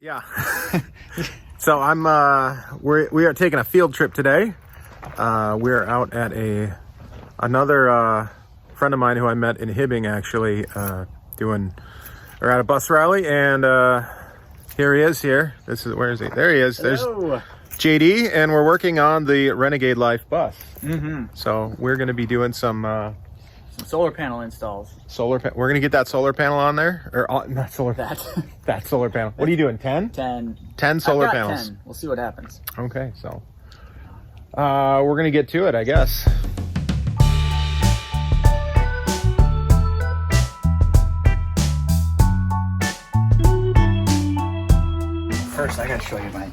Yeah. So we are taking a field trip today. We're out at another friend of mine who I met in Hibbing, actually, we're at a bus rally, and here he is here. Where is he? There he is. Hello. There's JD, and we're working on the Renegade Life bus. Mm-hmm. So we're going to be doing some Solar panel installs. We're going to get that solar panel on there, or not solar. That solar panel. What are you doing? 10? 10 solar panels. 10. We'll see what happens. Okay, so we're going to get to it, I guess. First, I gotta show you my.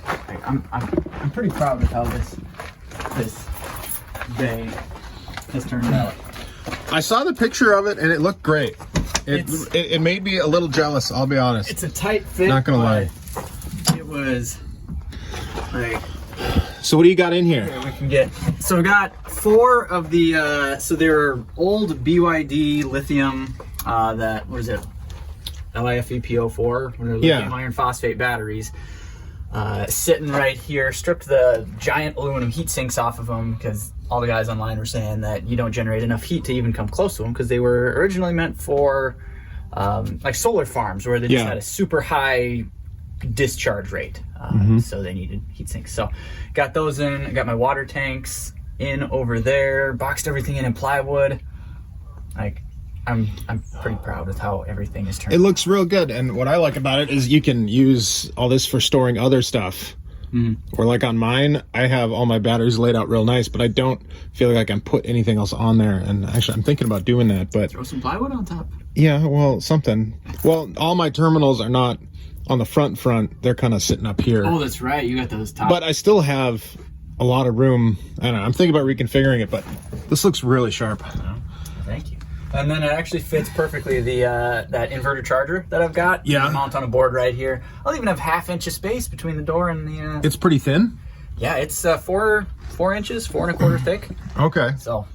I'm pretty proud of how this day has turned out. I saw the picture of it and it looked great. It made me a little jealous, I'll be honest. It's a tight fit. Not gonna lie. It was like. So what do you got in here? We can get. So we got 4 of the. So they're old BYD lithium. What is it? LiFePO4. Lithium iron phosphate batteries. Sitting right here. Stripped the giant aluminum heat sinks off of them because all the guys online were saying that you don't generate enough heat to even come close to them, because they were originally meant for like solar farms where they just had a super high discharge rate. So they needed heat sinks. So got those in. I got my water tanks in over there. Boxed everything in plywood. Like, I'm pretty proud with how everything is turned. It looks real good, and what I like about it is you can use all this for storing other stuff. Or like on mine, I have all my batteries laid out real nice, but I don't feel like I can put anything else on there. And actually, I'm thinking about doing that. But throw some plywood on top. Yeah, well, something. Well, all my terminals are not on the front. They're kind of sitting up here. Oh, that's right. You got those top. But I still have a lot of room. I don't know. I'm thinking about reconfiguring it, but this looks really sharp. Oh, thank you. And then it actually fits perfectly that inverter charger that I've got. Yeah. Mount on a board right here. I'll even have 1/2 inch of space between the door and the. It's pretty thin. Yeah, it's 4 inches, 4 1/4 thick. Okay. So.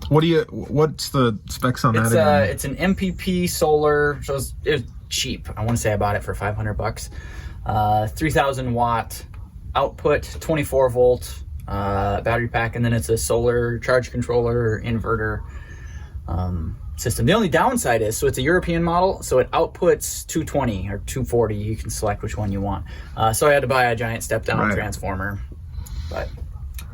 What's the specs on that again? It's an MPP solar. So it's cheap. I want to say I bought it for $500. 3,000 watt output, 24 volt battery pack, and then it's a solar charge controller inverter. System. The only downside is, so it's a European model, so it outputs 220 or 240. You can select which one you want. So I had to buy a giant step down transformer, but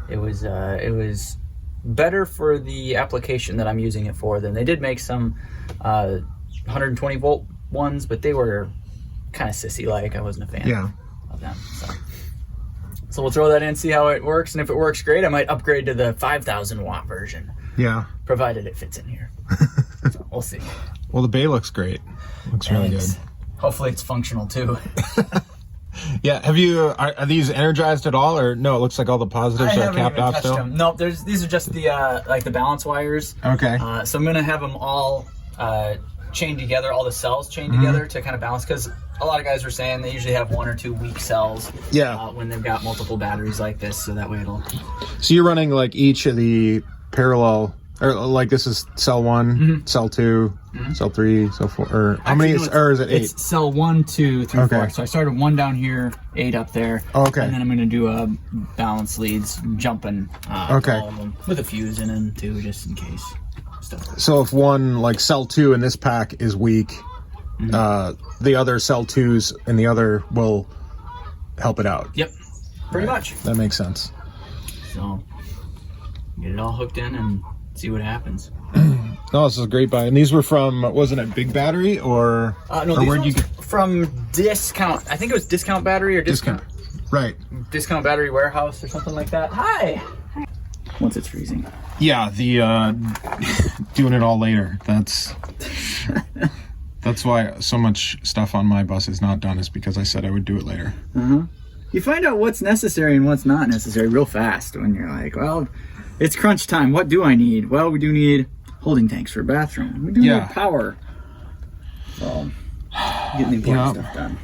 it was better for the application that I'm using it for. Then they did make some 120 volt ones, but they were kind of sissy like. I wasn't a fan of them. So we'll throw that in, see how it works, and if it works great, I might upgrade to the 5,000 watt version. Yeah, provided it fits in here. So we'll see. Well, the bay looks great. Looks really good. Hopefully it's functional too. Yeah. Are these energized at all, or no? It looks like all the positives are capped off still. Them. No, these are just the like the balance wires. Okay. So I'm gonna have them all chained together, all the cells chained together to kind of balance, because a lot of guys were saying they usually have 1 or 2 weak cells. When they've got multiple batteries like this, so that way it'll. So you're running like each of the parallel. Or like this is cell 1, cell 2, cell 3, cell 4, or how many? Or is it 8? It's cell 1, 2, 3, 4. So I started 1 down here, 8 up there. Okay. And then I'm going to do a balance leads, jumping all of them with a fuse in them too, just in case. So if one, like cell 2 in this pack is weak, the other cell 2s in the other will help it out. Yep. Pretty much. That makes sense. So get it all hooked in and see what happens. No, this is a great buy. And these were from, wasn't it Big Battery or? No, or where'd you get? From Discount. I think it was Discount Battery or Discount. Right. Discount Battery Warehouse or something like that. Hi. Once it's freezing. Yeah, the doing it all later. That's why so much stuff on my bus is not done, is because I said I would do it later. You find out what's necessary and what's not necessary real fast when you're like, well, it's crunch time. What do I need? Well, we do need holding tanks for a bathroom. We do need power. So, getting the important stuff done.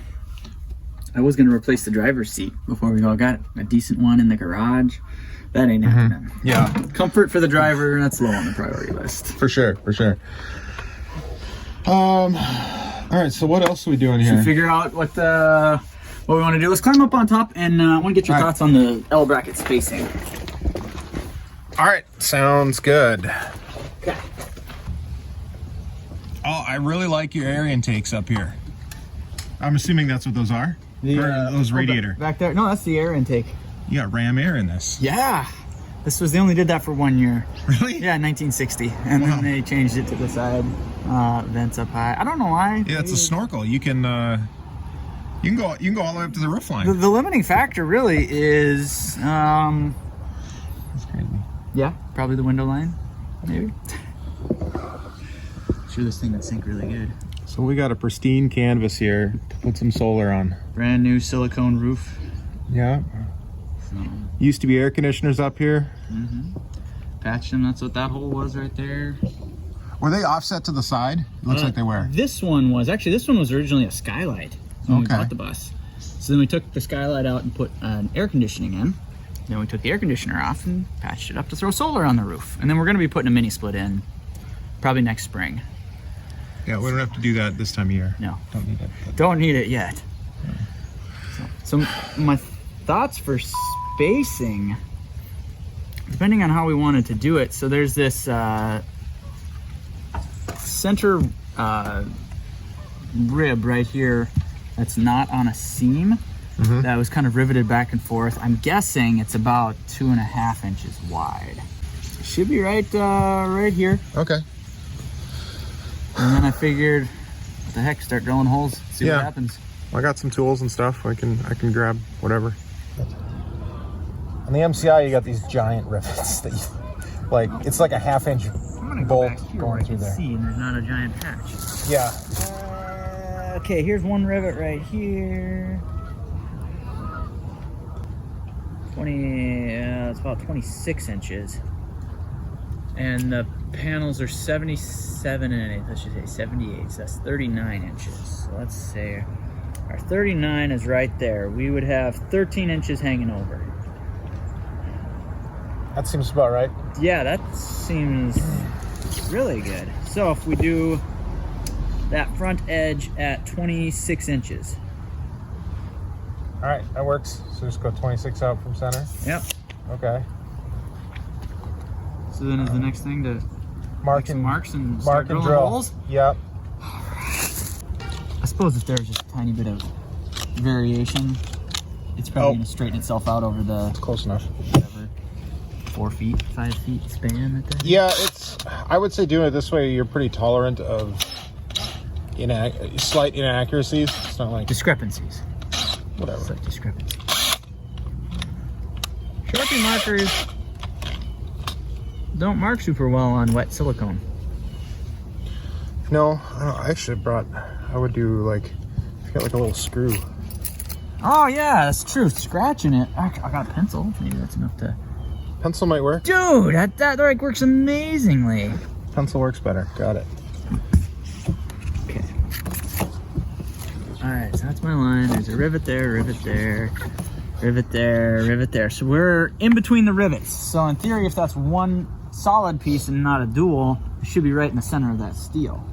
I was going to replace the driver's seat before we all got a decent one in the garage. That ain't happening. Yeah. Comfort for the driver, that's low on the priority list. For sure. All right, so what else are we doing here? Should figure out what the what we want to do, let's climb up on top, and I want to get your All right. thoughts on the L bracket spacing. All right, sounds good. Okay. Oh, I really like your air intakes up here. I'm assuming that's what those are? Or those radiator. Back there. No, that's the air intake. You got ram air in this. Yeah. They only did that for 1 year. Really? Yeah, 1960. And Wow. then they changed it to the side vents up high. I don't know why. Yeah, it's a snorkel. You can go all the way up to the roof line. The limiting factor really is, That's crazy. yeah, probably the window line, maybe. Sure, this thing would sink really good. So we got a pristine canvas here to put some solar on. Brand new silicone roof. Yeah. So, Used to be air conditioners up here. patched them. That's what that hole was right there. Were they offset to the side? It looks like they were. This one was originally a skylight when we Okay. bought the bus. So then we took the skylight out and put an air conditioning in. Then we took the air conditioner off and patched it up to throw solar on the roof. And then we're going to be putting a mini split in probably next spring. Yeah, we don't have to do that this time of year. No, Don't need it. don't need it yet. So my thoughts for spacing, depending on how we wanted to do it. So there's this center rib right here that's not on a seam. That was kind of riveted back and forth. I'm guessing it's about 2.5 inches wide. Should be right here. Okay. And then I figured, what the heck, start drilling holes, see Yeah. what happens. I got some tools and stuff. I can grab whatever. On the MCI, you got these giant rivets that it's like a 1/2 inch I'm gonna go bolt back here where I going through can there. see, and there's not a giant patch. Yeah. Okay, here's one rivet right here. 20, it's about 26 inches. And the panels are 77 1/8, I should say 78, so that's 39 inches. So let's say our 39 is right there. We would have 13 inches hanging over. That seems about right. Yeah, that seems really good. So if we do that front edge at 26 inches. All right, that works. So just go 26 out from center. Yep. Okay. So then is the next thing to Mark make some and marks and mark start and drilling drill. holes? Yep. I suppose if there's just a tiny bit of variation, it's probably going to straighten itself out over the Close enough. whatever 4 feet, 5 feet span right there. Yeah, I would say doing it this way, you're pretty tolerant of slight inaccuracies. It's not like Discrepancies. whatever. Slight discrepancies. Sharpie markers don't mark super well on wet silicone. No, I actually I would do like, get like a little screw. Oh yeah, that's true. Scratching it. I got a pencil. Maybe that's enough to. Pencil might work. Dude, that like works amazingly. Pencil works better. Got it. Okay. All right, so that's my line. There's a rivet there, rivet there, rivet there, rivet there. So we're in between the rivets. So in theory, if that's one solid piece and not a dual, it should be right in the center of that steel.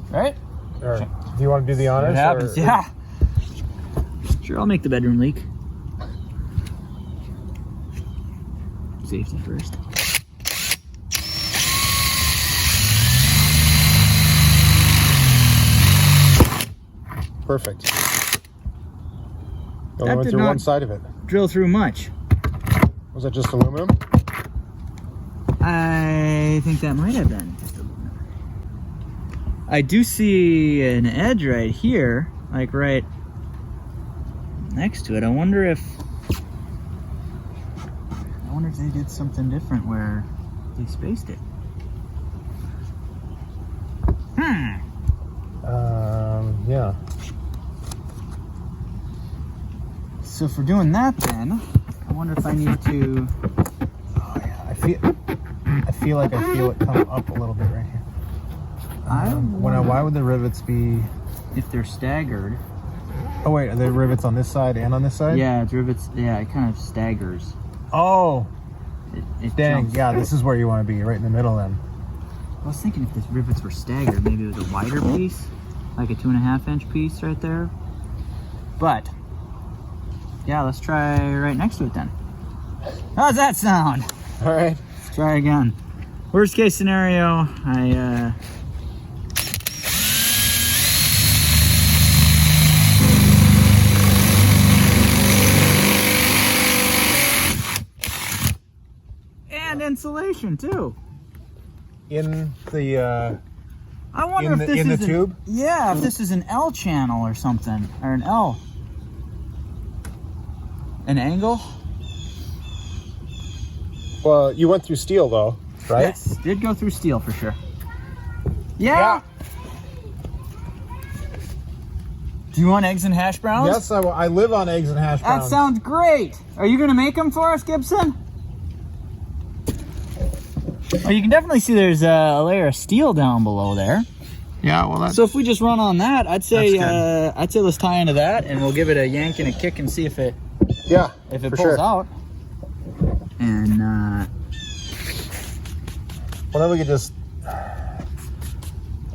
Right? Or, do you want to do the honors? It happens, yeah. Sure, I'll make the bedroom leak. Safety first. Perfect. That Only went did through not- one side of it. Drill through much. Was that just aluminum? I think that might have been just aluminum. I do see an edge right here, like right next to it. I wonder if they did something different where they spaced it. Yeah. So for doing that then, I wonder if I need to... Oh yeah. I feel like I feel it come up a little bit right here. Why would the rivets be? if they're staggered. Oh wait, are there rivets on this side and on this side? Yeah, it's rivets. Yeah, it kind of staggers. Oh, It dang. jumps. Yeah, this is where you want to be, right in the middle then. I was thinking if the rivets were staggered, maybe it was a wider piece, like a 2.5 inch piece right there. but yeah, let's try right next to it then. How's that sound? All right. Let's try again. Worst case scenario, and insulation too. In the I wonder if this in the is tube? Yeah, if this is an L channel or something, or an L. An angle? Well, you went through steel though, right? Yes, did go through steel for sure. Yeah. Do you want eggs and hash browns? Yes, I live on eggs and hash browns. That sounds great. Are you gonna make them for us, Gibson? Well, you can definitely see there's a layer of steel down below there. Yeah, well, that's... So if we just run on that, I'd say let's tie into that, and we'll give it a yank and a kick and see if it pulls out. And well, then we could just.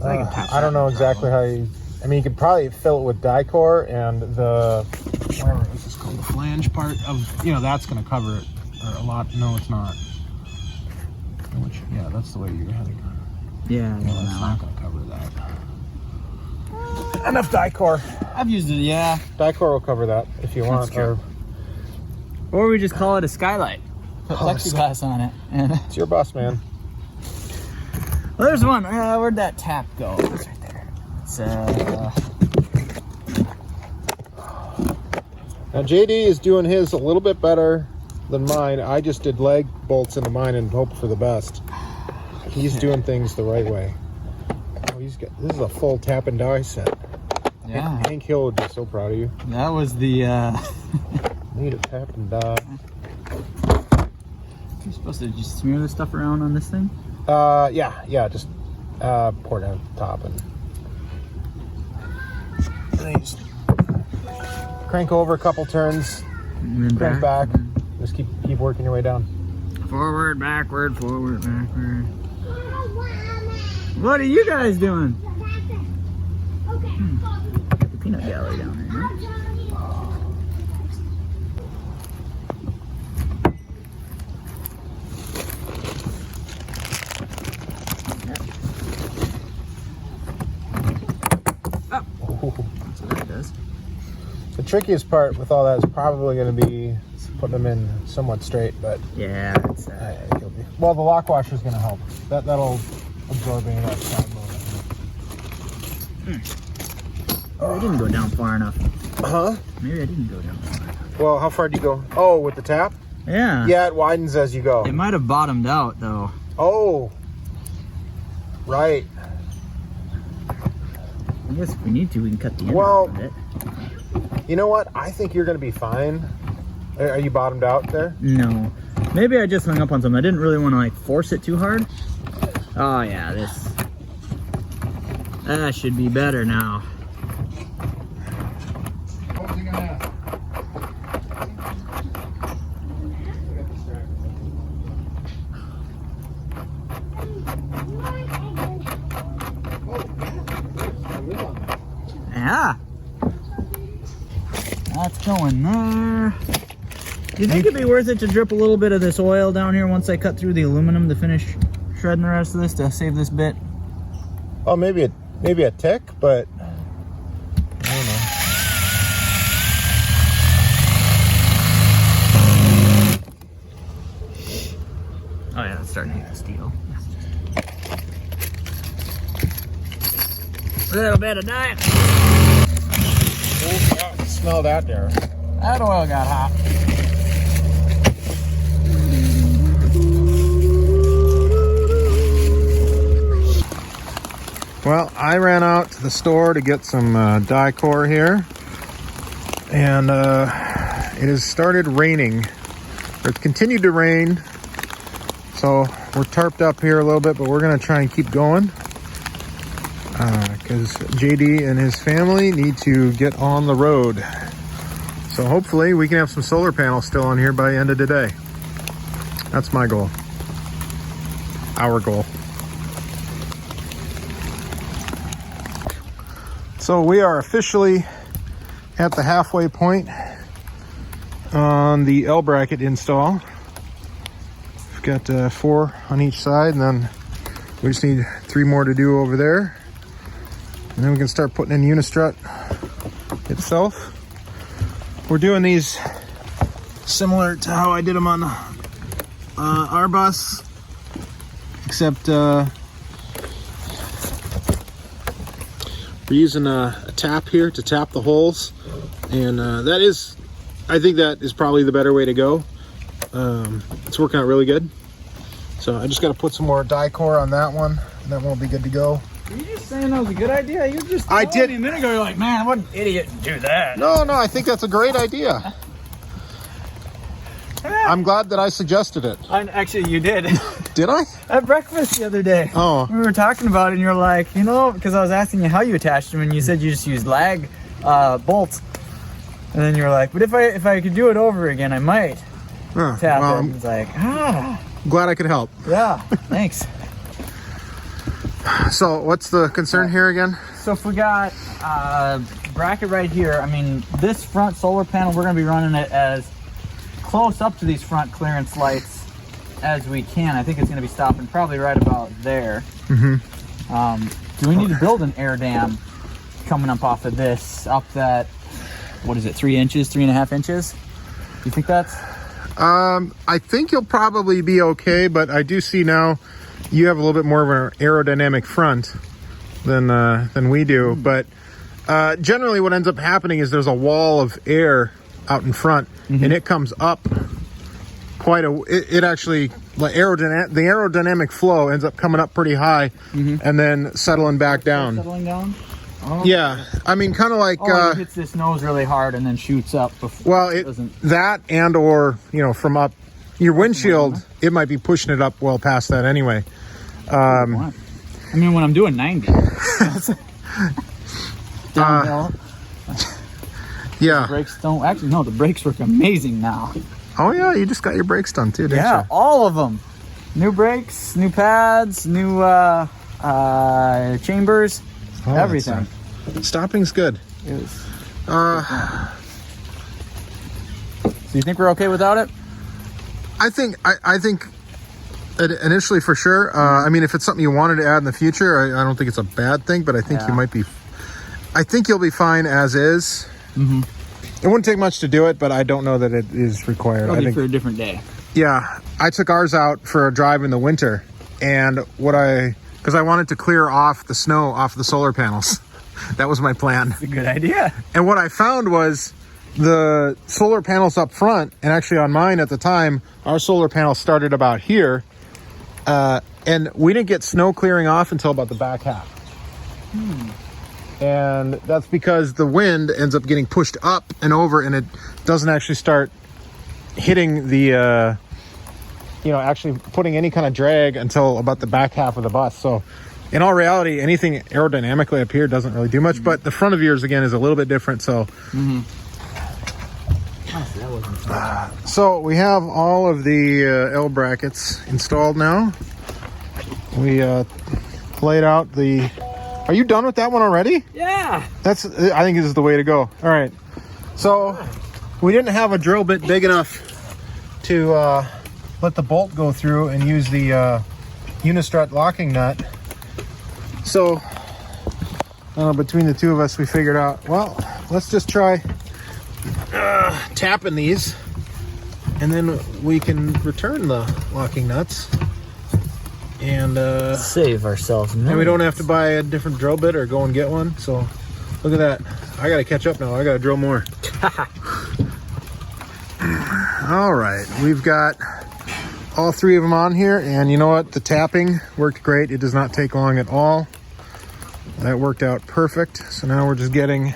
I don't know exactly how you. I mean, you could probably fill it with Dicor and the whatever this is called, the flange part of that's going to cover it or a lot. No, it's not. Which that's the way you're heading. Yeah, that's not going to cover that. Enough Dicor. I've used it. Yeah, Dicor will cover that if you want. Or we just call it a skylight. Put plexiglass on it. And it's your boss, man. Well, there's one. Where'd that tap go? It's right there. It's Now JD is doing his a little bit better than mine. I just did leg bolts into mine and hope for the best. He's doing things the right way. Oh, this is a full tap and die set. Yeah. Hank Hill would be so proud of you. That was the Need a tap and die. You're supposed to just smear this stuff around on this thing? Yeah, just pour it on top and then you just crank over a couple turns, And then crank back. Just keep working your way down. Forward, backward, forward, backward. What are you guys doing? Got the peanut gallery down there. Huh? That's what that does. The trickiest part with all that is probably going to be putting them in somewhat straight, but Yeah, that's well, the lock washer is going to help. That'll absorb any of that side load. I didn't go down far enough. Huh? Maybe I didn't go down far enough. Well, how far do you go? Oh, with the tap? Yeah. Yeah, it widens as you go. It might have bottomed out though. Oh, right. I guess if we need to, we can cut the end Well, off of it. You know what? I think you're going to be fine. Are you bottomed out there? No. Maybe I just hung up on something. I didn't really want to like force it too hard. Oh yeah, that should be better now. Yeah. That's going there. Do you think it'd be worth it to drip a little bit of this oil down here once I cut through the aluminum to finish shredding the rest of this to save this bit? Oh, maybe a tick, but I don't know. Oh yeah, it's starting to hit the steel. A little bit of diet. Oh, God, smell that there. That oil got hot. Well, I ran out to the store to get some Dicor here, and it has started raining. It continued to rain, so we're tarped up here a little bit, but we're going to try and keep going because JD and his family need to get on the road. So hopefully we can have some solar panels still on here by the end of the day. That's my goal. Our goal. So we are officially at the halfway point on the L bracket install. We've got 4 on each side, and then we just need 3 more to do over there. And then we can start putting in unistrut itself. We're doing these similar to how I did them on our bus, except we're using a tap here to tap the holes, and I think that is probably the better way to go. It's working out really good. So I just got to put some more die core on that one, and that won't be good to go. Were you just saying that was a good idea? You just I did me a minute ago. You're like, man, what an idiot to do that. No, I think that's a great idea. I'm glad that I suggested it. Actually, you did. Did I? At breakfast the other day. Oh. We were talking about it, and you're like, because I was asking you how you attached them, and you said you just used lag bolts. And then you were like, but if I could do it over again, I might tap it. And it's like, glad I could help. Yeah, thanks. So what's the concern here again? So if we got bracket right here, I mean, this front solar panel, we're going to be running it as close up to these front clearance lights as we can. I think it's going to be stopping probably right about there. Mm-hmm. Do we need to build an air dam coming up off of this, up that, what is it, 3 inches, 3.5 inches? You think that's? I think you'll probably be okay, but I do see now you have a little bit more of an aerodynamic front than we do. But generally what ends up happening is there's a wall of air out in front, mm-hmm. and it comes up quite it actually, the aerodynamic flow ends up coming up pretty high, mm-hmm. and then settling back down. Settling down? Oh. Yeah, I mean, kind of like it hits this nose really hard and then shoots up. Well, that and or from up your windshield, it might be pushing it up well past that anyway. I mean, when I'm doing 90 downhill. Yeah. The brakes don't actually. No, the brakes work amazing now. Oh yeah, you just got your brakes done too, didn't you? Yeah, all of them. New brakes, new pads, new chambers, everything. Stopping's good. It is. So you think we're okay without it? I think initially for sure. I mean, if it's something you wanted to add in the future, I don't think it's a bad thing, but I think you might be. I think you'll be fine as is. Mm-hmm. It wouldn't take much to do it, but I don't know that it is required. Probably for a different day. Yeah, I took ours out for a drive in the winter, and because I wanted to clear off the snow off the solar panels. That was my plan. That's a good idea. And what I found was the solar panels up front, and actually on mine at the time, our solar panel started about here, and we didn't get snow clearing off until about the back half. And that's because the wind ends up getting pushed up and over, and it doesn't actually start hitting the, actually putting any kind of drag until about the back half of the bus. So in all reality, anything aerodynamically up here doesn't really do much, but the front of yours, again, is a little bit different. So, so we have all of the L brackets installed now. We laid out the... Are you done with that one already? Yeah. I think this is the way to go. All right. So we didn't have a drill bit big enough to let the bolt go through and use the unistrut locking nut. So between the two of us, we figured out, well, let's just try tapping these, and then we can return the locking nuts. And save ourselves millions. And we don't have to buy a different drill bit or go and get one. So look at that. I gotta catch up now. I gotta drill more. All right, we've got all 3 of them on here, and you know what, the tapping worked great. It does not take long at all. That worked out perfect. So now we're just getting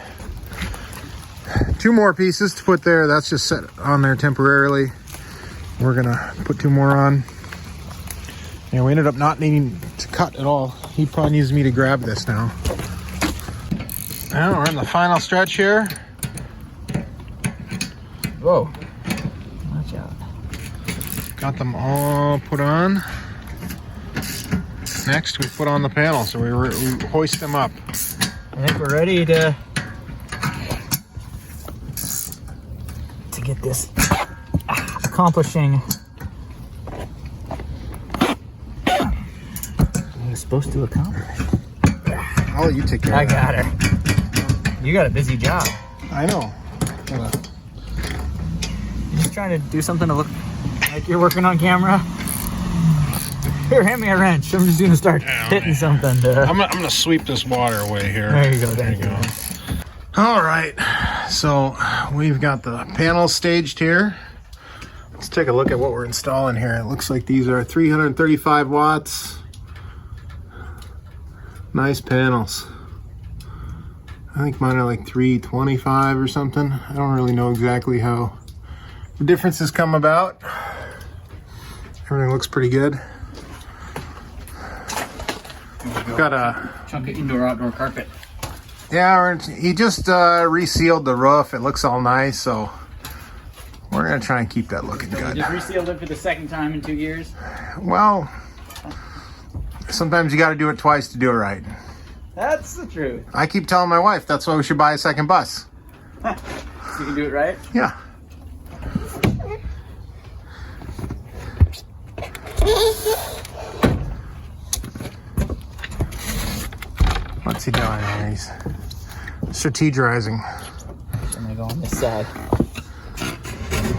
2 more pieces to put there. That's just set on there temporarily. We're gonna put 2 more on. And we ended up not needing to cut at all. He probably needs me to grab this now. Now we're in the final stretch here. Whoa. Watch out. Got them all put on. Next, we put on the panel, so we hoist them up. I think we're ready to get this accomplishing what I was supposed to accomplish. I'll let you take care I of that. got her. You got a busy job. I know. You're just trying to do something to look like you're working on camera. Here, hand me a wrench. I'm just gonna start hitting something. I'm gonna sweep this water away here. There you go. There you go. All right, so we've got the panels staged here. Let's take a look at what we're installing here. It looks like these are 335 watts. Nice panels. I think mine are like 325 or something. I don't really know exactly how the differences come about. Everything looks pretty good. We've got a chunk of indoor-outdoor carpet. Yeah, he just resealed the roof. It looks all nice, so we're gonna try and keep that looking good. You just resealed it for the second time in 2 years? Well, sometimes you gotta do it twice to do it right. That's the truth. I keep telling my wife that's why we should buy a second bus. So you can do it right? Yeah. What's he doing here? He's strategizing. I'm gonna go on this side.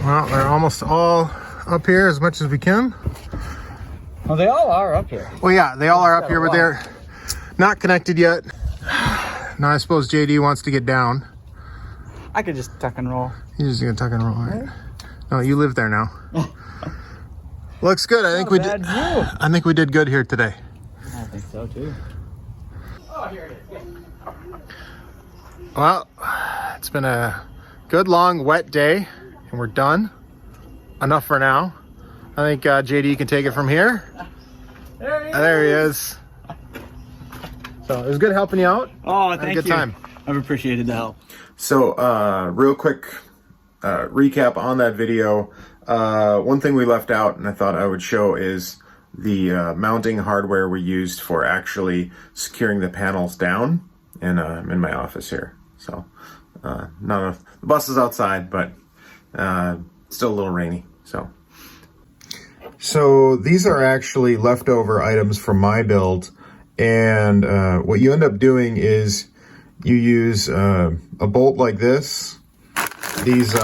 Well, they're almost all up here as much as we can. Well, they all are up here. Well, yeah, they all are up here, but they're not connected yet. Now, I suppose JD wants to get down. I could just tuck and roll. He's just gonna tuck and roll, right? No, you live there now. Looks good. I think we did. I think we did good here today. I think so too. Oh, here it is. Well, it's been a good long wet day, and we're done. Enough for now. I think JD can take it from here. There he is. So it was good helping you out. Oh, thank you. Good time. I've appreciated the help. So, real quick recap on that video. One thing we left out, and I thought I would show, is the mounting hardware we used for actually securing the panels down in my office here. So, not enough. The bus is outside, but still a little rainy. So these are actually leftover items from my build, and what you end up doing is you use a bolt like this. These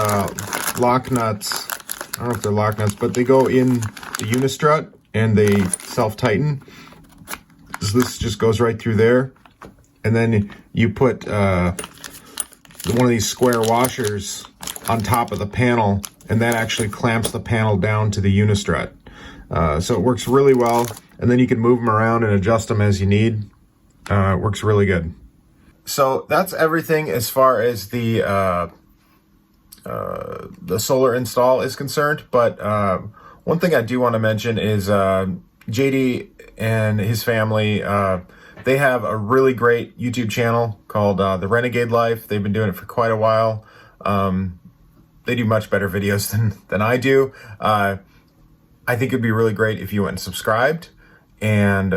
lock nuts, I don't know if they're lock nuts, but they go in the unistrut and they self-tighten. So this just goes right through there. And then you put one of these square washers on top of the panel, and that actually clamps the panel down to the unistrut. So it works really well, and then you can move them around and adjust them as you need. It works really good. So that's everything as far as the solar install is concerned. But one thing I do want to mention is JD and his family, they have a really great YouTube channel called the Renegade Life. They've been doing it for quite a while. They do much better videos than I do. I think it'd be really great if you went and subscribed and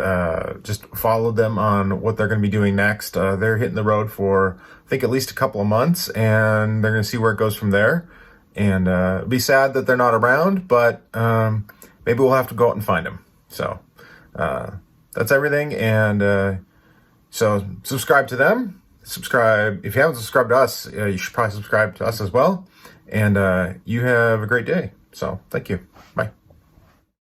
just followed them on what they're going to be doing next. They're hitting the road for, I think, at least a couple of months, and they're going to see where it goes from there. And it'd be sad that they're not around, but maybe we'll have to go out and find them. So that's everything. And so subscribe to them. Subscribe. If you haven't subscribed to us, you should probably subscribe to us as well. And you have a great day. So thank you. Bye.